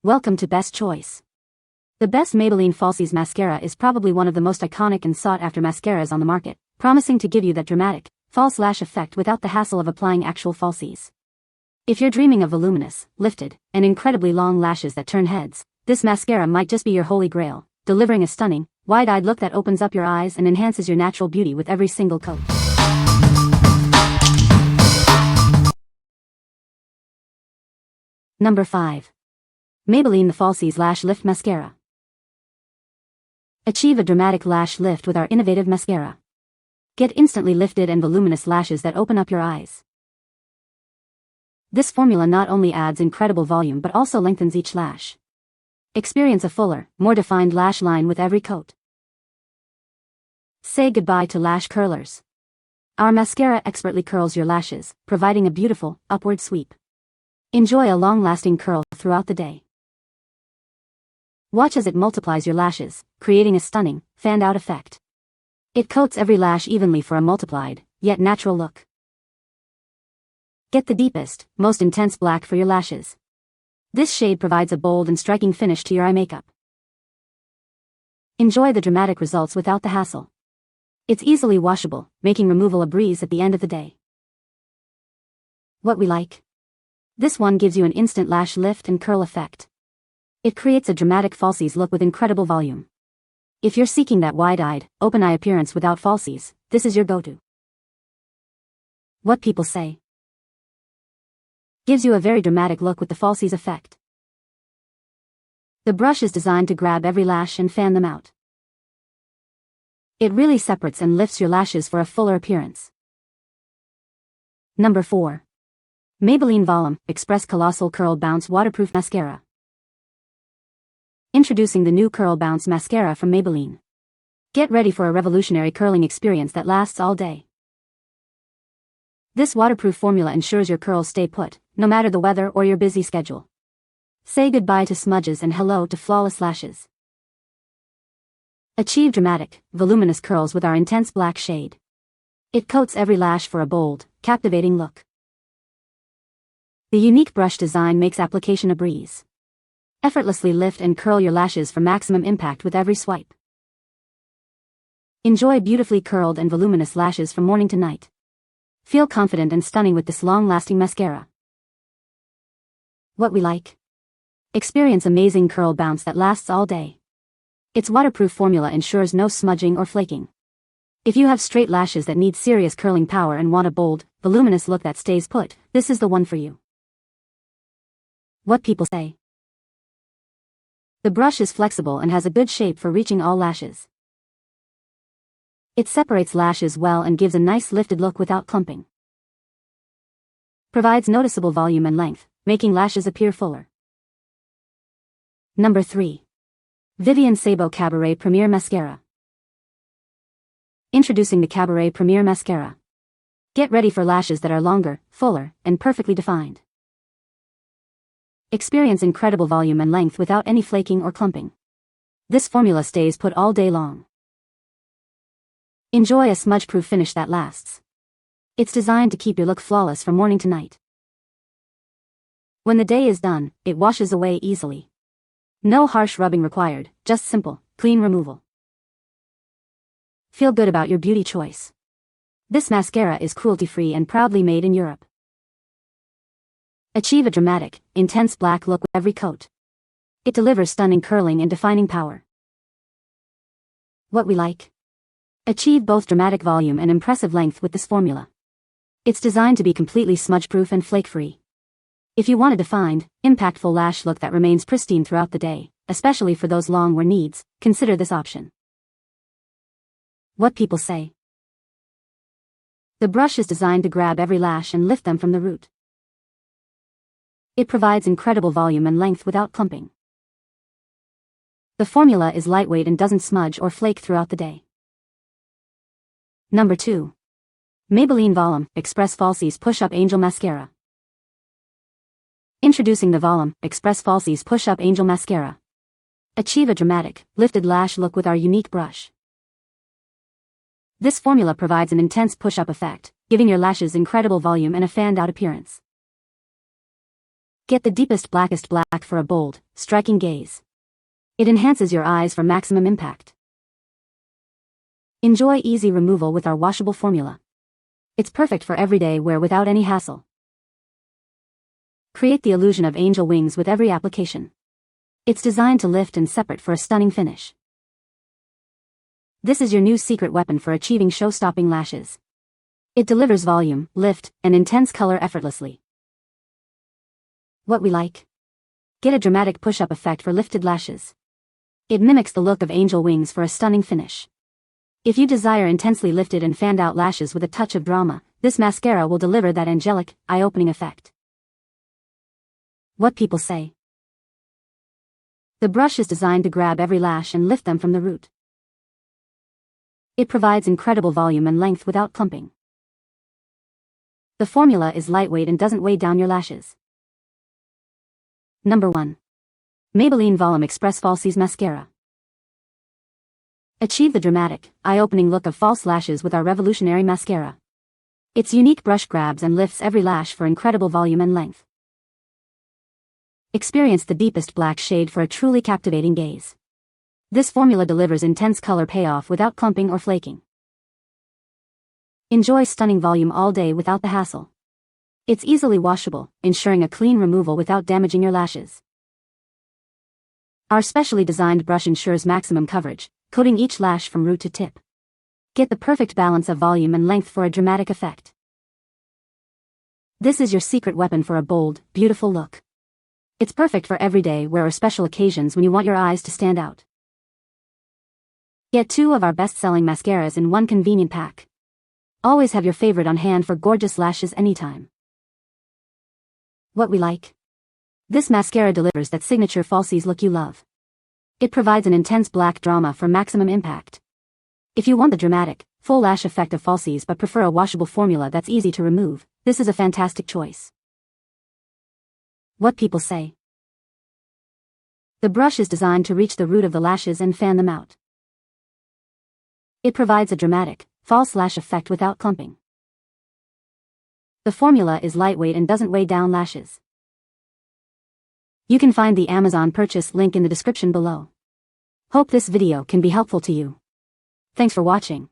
Welcome to Best Choice. The best Maybelline Falsies Mascara is probably one of the most iconic and sought-after mascaras on the market, promising to give you that dramatic, false lash effect without the hassle of applying actual falsies. If you're dreaming of voluminous, lifted, and incredibly long lashes that turn heads, this mascara might just be your holy grail, delivering a stunning, wide-eyed look that opens up your eyes and enhances your natural beauty with every single coat. Number 5. Maybelline Falsies Lash Lift Mascara. Achieve a dramatic lash lift with our innovative mascara. Get instantly lifted and voluminous lashes that open up your eyes. This formula not only adds incredible volume but also lengthens each lash. Experience a fuller, more defined lash line with every coat. Say goodbye to lash curlers. Our mascara expertly curls your lashes, providing a beautiful, upward sweep. Enjoy a long-lasting curl throughout the day. Watch as it multiplies your lashes, creating a stunning, fanned-out effect. It coats every lash evenly for a multiplied, yet natural look. Get the deepest, most intense black for your lashes. This shade provides a bold and striking finish to your eye makeup. Enjoy the dramatic results without the hassle. It's easily washable, making removal a breeze at the end of the day. What we like? This one gives you an instant lash lift and curl effect. It creates a dramatic falsies look with incredible volume. If you're seeking that wide-eyed, open-eye appearance without falsies, this is your go-to. What people say. Gives you a very dramatic look with the falsies effect. The brush is designed to grab every lash and fan them out. It really separates and lifts your lashes for a fuller appearance. Number 4. Maybelline Volum Express Colossal Curl Bounce Waterproof Mascara. Introducing the new Curl Bounce Mascara from Maybelline. Get ready for a revolutionary curling experience that lasts all day. This waterproof formula ensures your curls stay put, no matter the weather or your busy schedule. Say goodbye to smudges and hello to flawless lashes. Achieve dramatic, voluminous curls with our intense black shade. It coats every lash for a bold, captivating look. The unique brush design makes application a breeze. Effortlessly lift and curl your lashes for maximum impact with every swipe. Enjoy beautifully curled and voluminous lashes from morning to night. Feel confident and stunning with this long-lasting mascara. What we like? Experience amazing curl bounce that lasts all day. Its waterproof formula ensures no smudging or flaking. If you have straight lashes that need serious curling power and want a bold, voluminous look that stays put, this is the one for you. What people say. The brush is flexible and has a good shape for reaching all lashes. It separates lashes well and gives a nice lifted look without clumping. Provides noticeable volume and length, making lashes appear fuller. Number 3. Vivienne Sabó Cabaret Premier Mascara. Introducing the Cabaret Premier Mascara. Get ready for lashes that are longer, fuller, and perfectly defined. Experience incredible volume and length without any flaking or clumping. This formula stays put all day long. Enjoy a smudge-proof finish that lasts. It's designed to keep your look flawless from morning to night. When the day is done, it washes away easily. No harsh rubbing required, just simple, clean removal. Feel good about your beauty choice. This mascara is cruelty-free and proudly made in Europe. Achieve a dramatic, intense black look with every coat. It delivers stunning curling and defining power. What we like? Achieve both dramatic volume and impressive length with this formula. It's designed to be completely smudge-proof and flake-free. If you want a defined, impactful lash look that remains pristine throughout the day, especially for those long wear needs, consider this option. What people say. The brush is designed to grab every lash and lift them from the root. It provides incredible volume and length without clumping. The formula is lightweight and doesn't smudge or flake throughout the day. Number 2. Maybelline Volum Express Falsies Push-Up Angel Mascara. Introducing the Volum Express Falsies Push-Up Angel Mascara. Achieve a dramatic, lifted lash look with our unique brush. This formula provides an intense push-up effect, giving your lashes incredible volume and a fanned-out appearance. Get the deepest blackest black for a bold, striking gaze. It enhances your eyes for maximum impact. Enjoy easy removal with our washable formula. It's perfect for everyday wear without any hassle. Create the illusion of angel wings with every application. It's designed to lift and separate for a stunning finish. This is your new secret weapon for achieving show-stopping lashes. It delivers volume, lift, and intense color effortlessly. What we like? Get a dramatic push-up effect for lifted lashes. It mimics the look of angel wings for a stunning finish. If you desire intensely lifted and fanned-out lashes with a touch of drama, this mascara will deliver that angelic, eye-opening effect. What people say. The brush is designed to grab every lash and lift them from the root. It provides incredible volume and length without clumping. The formula is lightweight and doesn't weigh down your lashes. Number 1. Maybelline Volum Express Falsies Mascara. Achieve the dramatic, eye-opening look of false lashes with our revolutionary mascara. Its unique brush grabs and lifts every lash for incredible volume and length. Experience the deepest black shade for a truly captivating gaze. This formula delivers intense color payoff without clumping or flaking. Enjoy stunning volume all day without the hassle. It's easily washable, ensuring a clean removal without damaging your lashes. Our specially designed brush ensures maximum coverage, coating each lash from root to tip. Get the perfect balance of volume and length for a dramatic effect. This is your secret weapon for a bold, beautiful look. It's perfect for everyday wear or special occasions when you want your eyes to stand out. Get 2 of our best-selling mascaras in one convenient pack. Always have your favorite on hand for gorgeous lashes anytime. What we like? This mascara delivers that signature falsies look you love. It provides an intense black drama for maximum impact. If you want the dramatic, full lash effect of falsies but prefer a washable formula that's easy to remove, this is a fantastic choice. What people say. The brush is designed to reach the root of the lashes and fan them out. It provides a dramatic, false lash effect without clumping. The formula is lightweight and doesn't weigh down lashes. You can find the Amazon purchase link in the description below. Hope this video can be helpful to you. Thanks for watching.